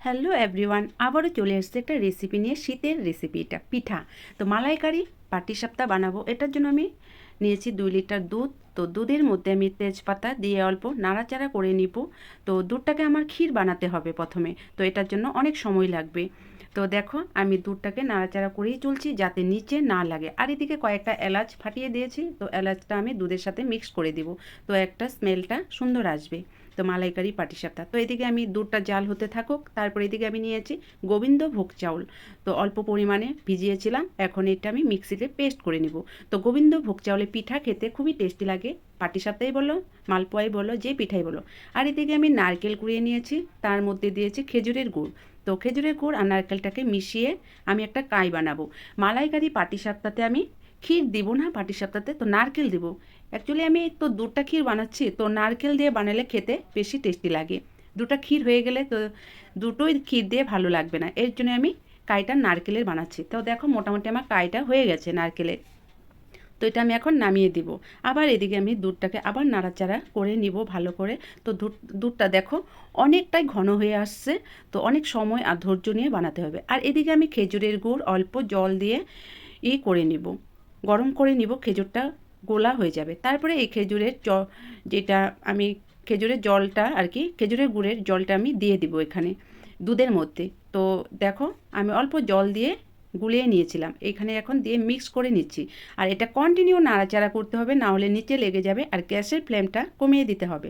Hello everyone, আবারও চলে এসেছে একটা রেসিপি নিয়ে। শীতের রেসিপি, এটা পিঠা। তো মালাইকারি পাটিসাপটা বানাবো। এটার জন্য আমি নিয়েছি 2 লিটার দুধ। তো দুধের মধ্যে আমি তেজপাতা দিয়ে অল্প নাড়াচাড়া করে নিব। তো দুধটাকে আমার ক্ষীর বানাতে হবে প্রথমে, তো এটার জন্য অনেক সময় লাগবে। তো দেখো আমি দুধটাকে নাড়াচাড়া করেই চলছি যাতে নিচে না লাগে। আর এদিকে কয়েকটা এলাচ ফাটিয়ে দিয়েছি, তো এলাচটা আমি দুধের সাথে মিক্স করে দিব, তো একটা স্মেলটা সুন্দর আসবে। তো মালাইকারি পাটিসাপটা। তো এদিকে আমি দুধটা জাল হতে থাকুক, তারপর এদিকে আমি নিয়েছি গোবিন্দভোগ চাউল। তো অল্প পরিমাণে ভিজিয়েছিলাম, এখন এটা আমি মিক্সিতে পেস্ট করে নিব। তো গোবিন্দভোগ চাউলে পিঠা খেতে খুবই টেস্টি লাগে, পাটিসাপটাই বলো, মালপোয়াই বলো, যে পিঠাই বলো। আর এদিকে আমি নারকেল কুড়িয়ে নিয়েছি, তার মধ্যে দিয়েছি খেজুরের গুড়। তো খেজুরের গুড় আর নারকেলটাকে মিশিয়ে আমি একটা কাই বানাবো। মালাইকারি পাটিসাপটাতে আমি ক্ষীর দিব না, পাটিসাপটাতে তো নারকেল দিব। অ্যাকচুয়ালি আমি তো দুধটা ক্ষীর বানাচ্ছি, তো নারকেল দিয়ে বানালে খেতে বেশি টেস্টি লাগে। দুটা ক্ষীর হয়ে গেলে তো দুটোই ক্ষীর দিয়ে ভালো লাগবে না, এর জন্য আমি কাইটা নারকেলের বানাচ্ছি। তো দেখো মোটামুটি আমার কাইটা হয়ে গেছে নারকেলের। তো এটা আমি এখন নামিয়ে দিব। আবার এদিকে আমি দুধটাকে আবার নাড়াচাড়া করে নিব ভালো করে। তো দুধটা দেখো অনেকটাই ঘন হয়ে আসছে, তো অনেক সময় আর ধৈর্য নিয়ে বানাতে হবে। আর এদিকে আমি খেজুরের গুড় অল্প জল দিয়ে করে নিব, গরম করে নিব, খেজুরটা গোলা হয়ে যাবে। তারপরে এই খেজুরের যেটা আমি খেজুরের জলটা আর কি, খেজুরের গুড়ের জলটা আমি দিয়ে দিব এখানে দুধের মধ্যে। তো দেখো আমি অল্প জল দিয়ে গুলিয়ে নিয়েছিলাম, এখানে এখন দিয়ে মিক্স করে নিচ্ছি। আর এটা কন্টিনিউ নাড়াচাড়া করতে হবে, না হলে নিচে লেগে যাবে। আর গ্যাসের ফ্লেমটা কমিয়ে দিতে হবে।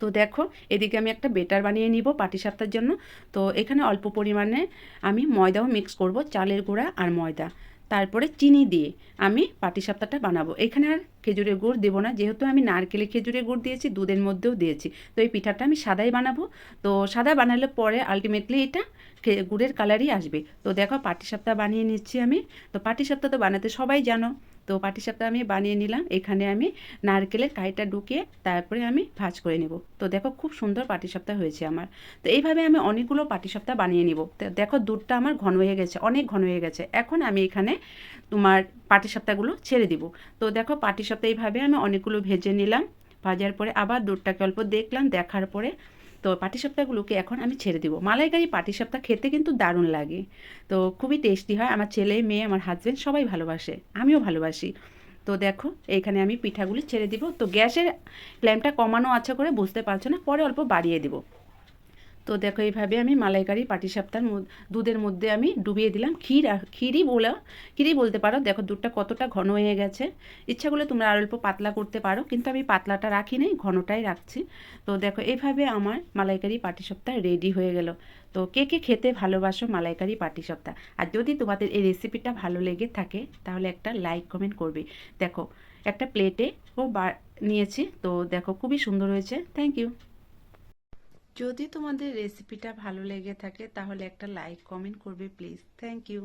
তো দেখো এদিকে আমি একটা বেটার বানিয়ে নিব পাটিসাপটার জন্য। তো এখানে অল্প পরিমাণে আমি ময়দাও মিক্স করব, চালের গুঁড়া আর ময়দা। তারপরে চিনি দিয়ে আমি পাটিসাপটাটা বানাবো। এখানে আর খেজুরের গুড় দেবো না, যেহেতু আমি নারকেলে খেজুরের গুড় দিয়েছি, দুধের মধ্যেও দিয়েছি। তো এই পিঠাটা আমি সাদাই বানাবো। তো সাদা বানালে পরে আলটিমেটলি এটা গুড়ের কালারই আসবে। তো দেখো পাটিসাপটা বানিয়ে নিচ্ছি আমি। তো পাটিসাপটা তো বানাতে সবাই জানো। তো পাটিসাপটা আমি বানিয়ে নিলাম, এখানে আমি নারকেলের কাইটা ঢুকিয়ে তারপরে আমি ভাঁজ করে নেব। তো দেখো খুব সুন্দর পাটিসাপটা হয়েছে আমার। তো এইভাবে আমি অনেকগুলো পাটিসাপটা বানিয়ে নিব। তো দেখো দুধটা আমার ঘন হয়ে গেছে, অনেক ঘন হয়ে গেছে। এখন আমি এখানে তোমার পাটিসাপটাগুলো ছেড়ে দিব। তো দেখো পাটিসাপটা এইভাবে আমি অনেকগুলো ভেজে নিলাম। ভাজার পরে আবার দুধটাকে অল্প দেখলাম, দেখার পরে তো পাটিসাপটাগুলোকে এখন আমি ছেড়ে দিব। মালাইকারি পাটিসাপটা খেতে কিন্তু দারুণ লাগে, তো খুবই টেস্টি হয়। আমার ছেলে মেয়ে আমার হাজব্যান্ড সবাই ভালোবাসে, আমিও ভালোবাসি। তো দেখো এইখানে আমি পিঠাগুলি ছেড়ে দিব। তো গ্যাসের ফ্লেমটা কমানো আছে করে বুঝতে পারছো না, পরে অল্প বাড়িয়ে দিব। তো দেখো এইভাবে আমি মালাইকারি পাটিসাপটার দুধের মধ্যে আমি ডুবিয়ে দিলাম ক্ষীর। আর ক্ষীরই বলতে পারো। দেখো দুধটা কতটা ঘন হয়ে গেছে। ইচ্ছা করলে তোমরা আর অল্প পাতলা করতে পারো, কিন্তু আমি পাতলাটা রাখি নাই, ঘনটাই রাখছি। তো দেখো এইভাবে আমার মালাইকারি পাটিসাপটা রেডি হয়ে গেল। তো কে কে খেতে ভালোবাসো মালাইকারি পাটিসাপটা? আর যদি তোমাদের এই রেসিপিটা ভালো লেগে থাকে তাহলে একটা লাইক কমেন্ট করবে। দেখো একটা প্লেটে নিয়েছি, তো দেখো খুবই সুন্দর হয়েছে। Thank you. যদি তোমাদের রেসিপিটা ভালো লেগে থাকে তাহলে একটা লাইক কমেন্ট করবে প্লিজ। Thank you.